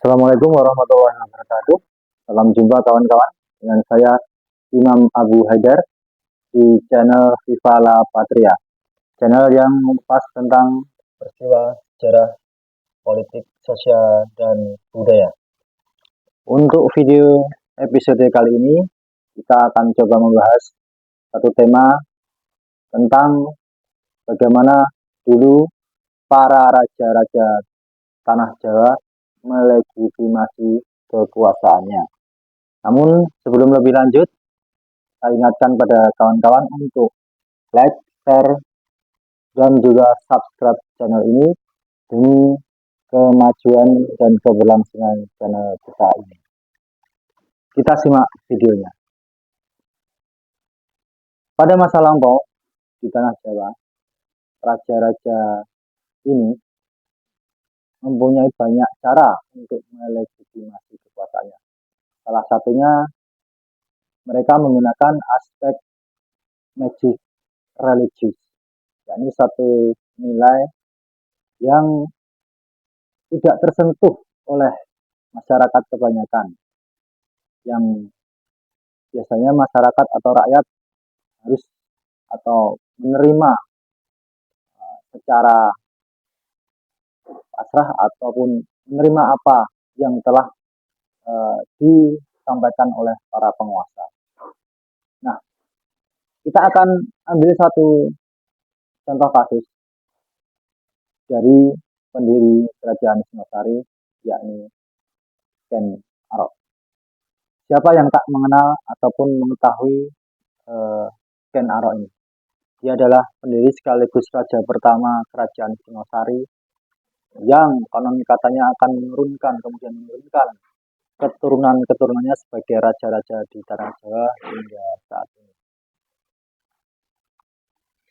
Assalamualaikum warahmatullahi wabarakatuh. Salam jumpa kawan-kawan. Dengan saya Imam Abu Haidar di channel Viva La Patria. Channel yang mengupas tentang peristiwa sejarah, politik, sosial, dan budaya. Untuk video episode kali ini, kita akan coba membahas satu tema tentang bagaimana dulu para raja-raja tanah Jawa melegitimasi kekuasaannya. Namun sebelum lebih lanjut, saya ingatkan pada kawan-kawan untuk like, share, dan juga subscribe channel ini demi kemajuan dan keberlangsungan channel kita ini. Kita simak videonya. Pada masa lampau di tanah Jawa, raja-raja ini mempunyai banyak cara untuk melegitimasi kekuasaannya. Salah satunya mereka menggunakan aspek magic religius, yakni satu nilai yang tidak tersentuh oleh masyarakat kebanyakan, yang biasanya masyarakat atau rakyat harus atau menerima secara pasrah ataupun menerima apa yang telah disampaikan oleh para penguasa. Nah, kita akan ambil satu contoh kasus dari pendiri kerajaan Singosari, yakni Ken Arok. Siapa yang tak mengenal ataupun mengetahui Ken Arok ini? Dia adalah pendiri sekaligus raja pertama kerajaan Singosari yang konon katanya akan kemudian menurunkan keturunan-keturunannya sebagai raja-raja di tanah Jawa hingga saat ini.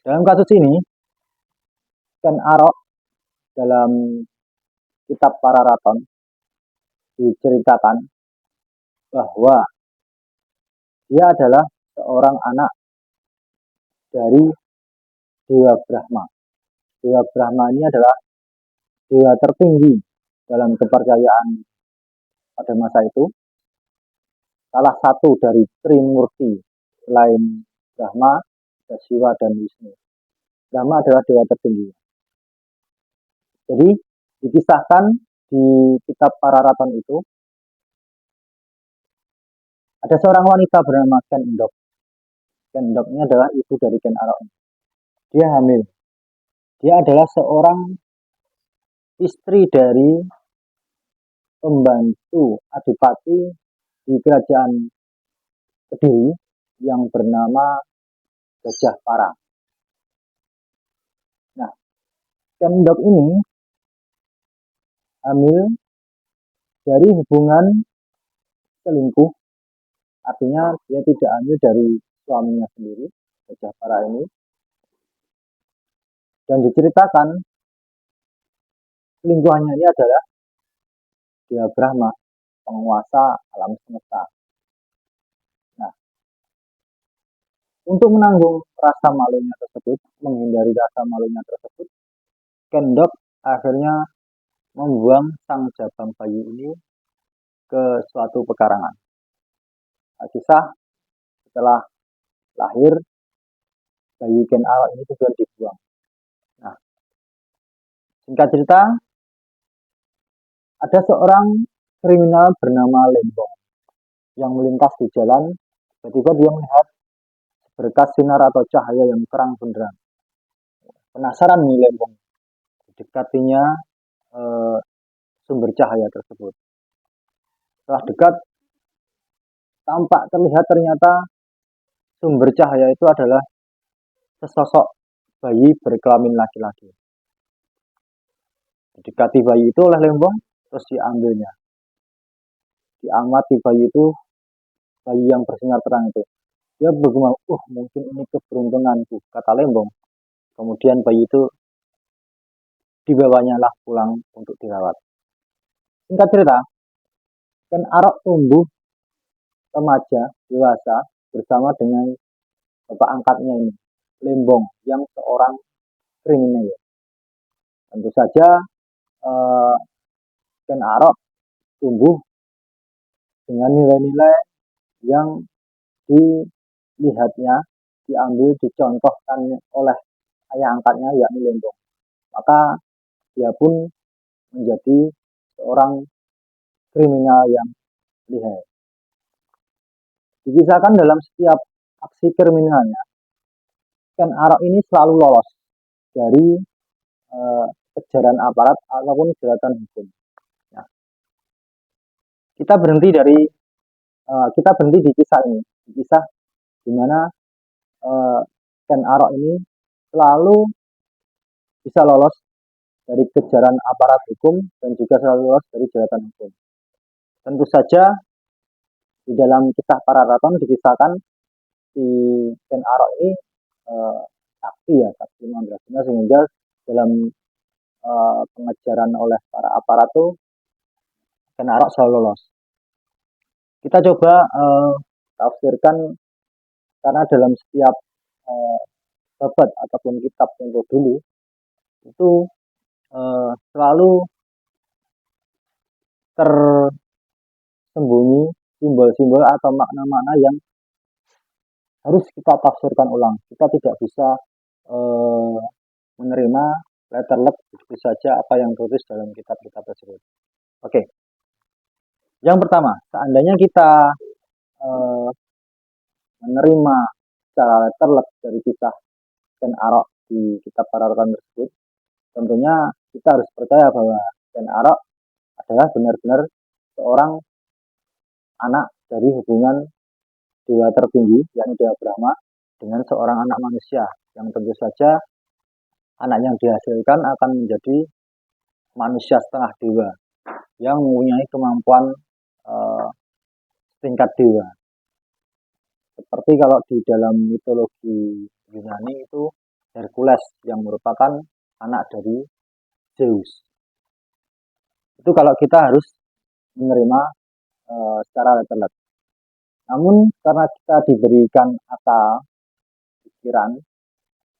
Dalam kasus ini, Ken Arok dalam kitab Pararaton diceritakan bahwa dia adalah seorang anak dari Dewa Brahma. Dewa Brahma ini adalah dewa tertinggi dalam kepercayaan pada masa itu. Salah satu dari Trimurti selain Brahma, Siwa, dan Wisnu. Brahma adalah dewa tertinggi. Jadi dikisahkan di kitab Pararaton itu ada seorang wanita bernama Ken Endok. Ken Endok ini adalah ibu dari Ken Arok. Dia hamil. Dia adalah seorang istri dari pembantu adipati di kerajaan Kediri yang bernama Gajah Parang. Nah, Ken Endok ini hamil dari hubungan selingkuh, artinya dia tidak hamil dari suaminya sendiri, Gajah Parang ini. Dan diceritakan selingkuhannya ini adalah Dewa Brahma, penguasa alam semesta. Nah, untuk menanggung rasa malunya tersebut, menghindari rasa malunya tersebut, Ken Endok akhirnya membuang sang jabang bayi ini ke suatu pekarangan. Nah, kisah setelah lahir, bayi Ken Arok ini sudah dibuang. Nah, singkat cerita, ada seorang kriminal bernama Lembong yang melintas di jalan. Tiba-tiba dia melihat berkas sinar atau cahaya yang terang benderang. Penasaran nih Lembong, dekatinya sumber cahaya tersebut. Setelah dekat, tampak terlihat ternyata sumber cahaya itu adalah sesosok bayi berkelamin laki-laki. Didekati bayi itu oleh Lembong, terus diambilnya. Diamati bayi itu, bayi yang bersinar terang itu. Dia bergumam, mungkin ini keberuntunganku, kata Lembong. Kemudian bayi itu dibawanya lah pulang untuk dirawat. Singkat cerita, Ken Arok tumbuh remaja, dewasa, bersama dengan bapak angkatnya ini, Lembong, yang seorang kriminal. Tentu saja Ken Arok tumbuh dengan nilai-nilai yang dilihatnya, diambil, dicontohkan oleh ayah angkatnya, yakni Lembong. Maka dia pun menjadi seorang kriminal yang lihai. Dikisahkan dalam setiap aksi kriminalnya, Ken Arok ini selalu lolos dari kejaran aparat ataupun jeratan hukum. Nah, kita berhenti di kisah ini, di kisah di mana Ken Arok ini selalu bisa lolos dari kejaran aparat hukum dan juga selalu lolos dari jeratan hukum. Tentu saja di dalam kisah para raton dikisahkan si Ken Arok ini sakti Mandraguna, sehingga dalam pengejaran oleh para aparat itu Ken Arok selalu lolos. Kita coba tafsirkan, karena dalam setiap babat ataupun kitab tempo dulu itu selalu tersembunyi simbol-simbol atau makna-makna yang harus kita tafsirkan ulang. Kita tidak bisa menerima letterlek begitu saja apa yang tertulis dalam kitab-kitab tersebut. Oke. Yang pertama, seandainya kita menerima secara letterlek dari kisah Ken Arok di kitab para raton tersebut, tentunya kita harus percaya bahwa Ken Arok adalah benar-benar seorang anak dari hubungan dewa tertinggi, yakni Dewa Brahma, dengan seorang anak manusia, yang tentu saja anak yang dihasilkan akan menjadi manusia setengah dewa yang mempunyai kemampuan tingkat dewa. Seperti kalau di dalam mitologi Yunani itu Hercules yang merupakan anak dari Zeus. Itu kalau kita harus menerima secara letterlek. Namun karena kita diberikan akal pikiran,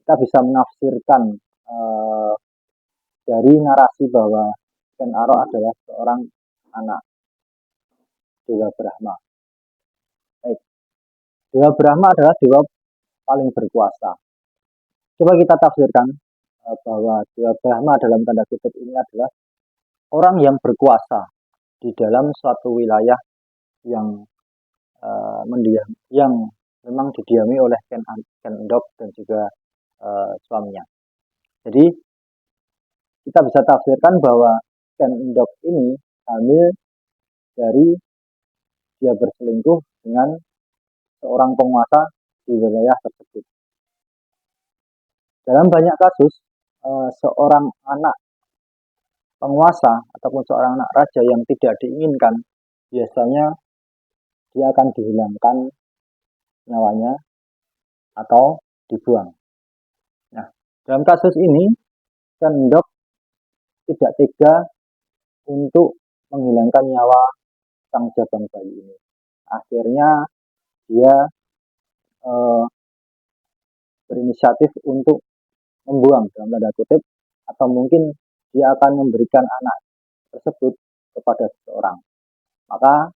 kita bisa menafsirkan dari narasi bahwa Ken Arok adalah seorang anak Dewa Brahma. Baik. Dewa Brahma adalah dewa paling berkuasa. Coba kita tafsirkan bahwa Dewa Brahma dalam tanda kutip ini adalah orang yang berkuasa di dalam suatu wilayah yang yang memang didiami oleh Ken Endok dan juga suaminya. Jadi kita bisa tafsirkan bahwa Ken Endok ini hamil dari dia berselingkuh dengan seorang penguasa di wilayah tersebut. Dalam banyak kasus, seorang anak penguasa ataupun seorang anak raja yang tidak diinginkan, biasanya dia akan dihilangkan nyawanya atau dibuang. Nah, dalam kasus ini, Ken Endok tidak tega untuk menghilangkan nyawa sang jabang bayi ini. Akhirnya dia berinisiatif untuk membuang dalam tanda kutip, atau mungkin dia akan memberikan anak tersebut kepada seseorang. Maka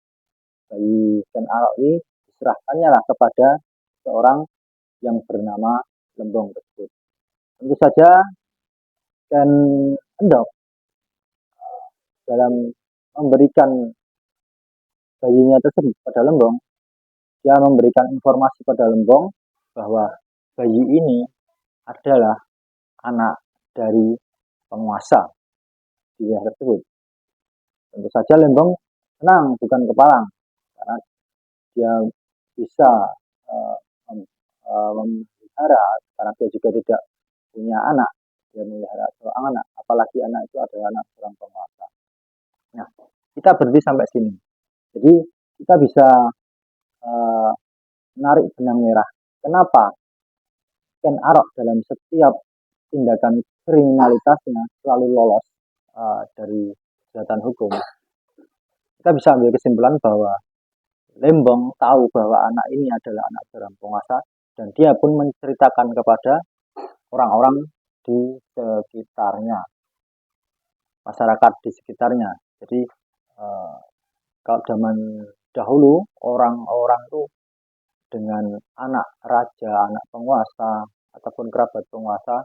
bayi Ken Arok ini diserahkannya lah kepada seorang yang bernama Lembong tersebut. Tentu saja Ken Endok dalam memberikan bayinya tersebut pada Lembong, dia memberikan informasi pada Lembong bahwa bayi ini adalah anak dari penguasa di wilayah tersebut. Tentu saja Lembong senang, bukan kepalang, karena dia bisa memelihara, karena dia juga tidak punya anak, dia memelihara seorang anak, apalagi anak itu adalah anak seorang penguasa. Nah, kita berhenti sampai sini. Jadi kita bisa menarik benang merah. Kenapa Ken Arok dalam setiap tindakan kriminalitasnya selalu lolos dari kejahatan hukum? Kita bisa ambil kesimpulan bahwa Lembong tahu bahwa anak ini adalah anak seorang penguasa, dan dia pun menceritakan kepada orang-orang di sekitarnya, masyarakat di sekitarnya. Jadi Kalau zaman dahulu orang-orang tuh dengan anak raja, anak penguasa ataupun kerabat penguasa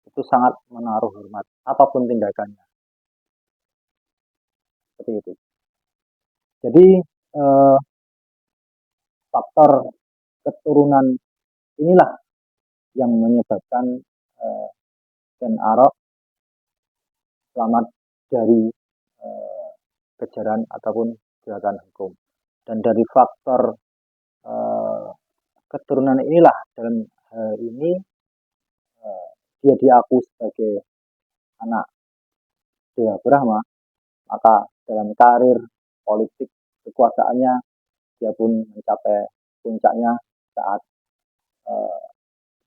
itu sangat menaruh hormat apapun tindakannya seperti itu. Jadi eh, faktor keturunan inilah yang menyebabkan eh, Ken Arok selamat dari eh, kejaran ataupun jeratan hukum. Dan dari faktor eh, keturunan inilah dalam hal ini dia diakui sebagai anak Dewa Brahma, maka dalam karir politik kekuasaannya dia pun mencapai puncaknya saat eh,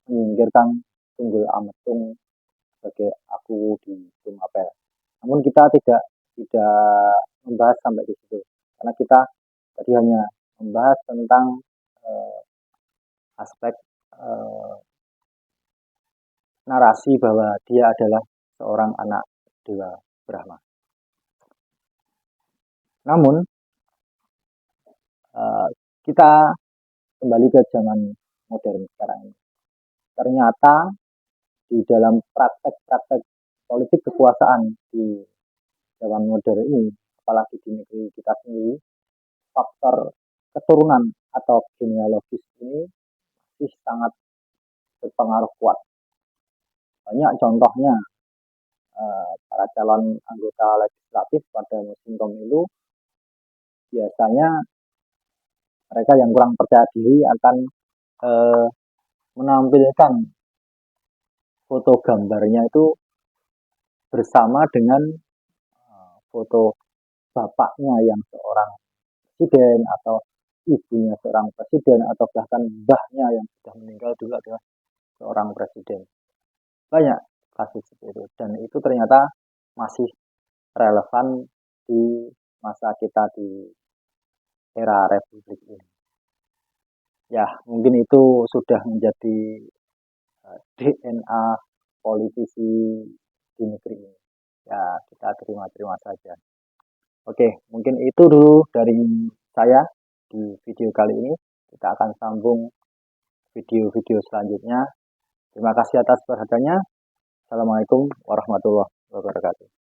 menyingkirkan Tunggul Ametung sebagai aku di Tumapel. Namun kita tidak membahas sampai di situ karena kita tadi hanya membahas tentang eh, aspek eh, narasi bahwa dia adalah seorang anak Dewa Brahma. Namun kita kembali ke zaman modern sekarang ini. Ternyata di dalam praktek-praktek politik kekuasaan di zaman modern ini, apalagi di negeri kita sendiri, faktor keturunan atau genealogis ini masih sangat berpengaruh kuat. Banyak contohnya para calon anggota legislatif pada musim pemilu biasanya mereka yang kurang percaya diri akan menampilkan foto gambarnya itu bersama dengan foto bapaknya yang seorang presiden atau ibunya seorang presiden atau bahkan mbahnya yang sudah meninggal juga adalah seorang presiden. Banyak kasus seperti itu dan itu ternyata masih relevan di masa kita di era republik ini. Ya, mungkin itu sudah menjadi DNA politisi di negeri ini. Ya, kita terima saja. Oke, mungkin itu dulu dari saya di video kali ini. Kita akan sambung video-video selanjutnya. Terima kasih atas perhatiannya. Assalamualaikum warahmatullahi wabarakatuh.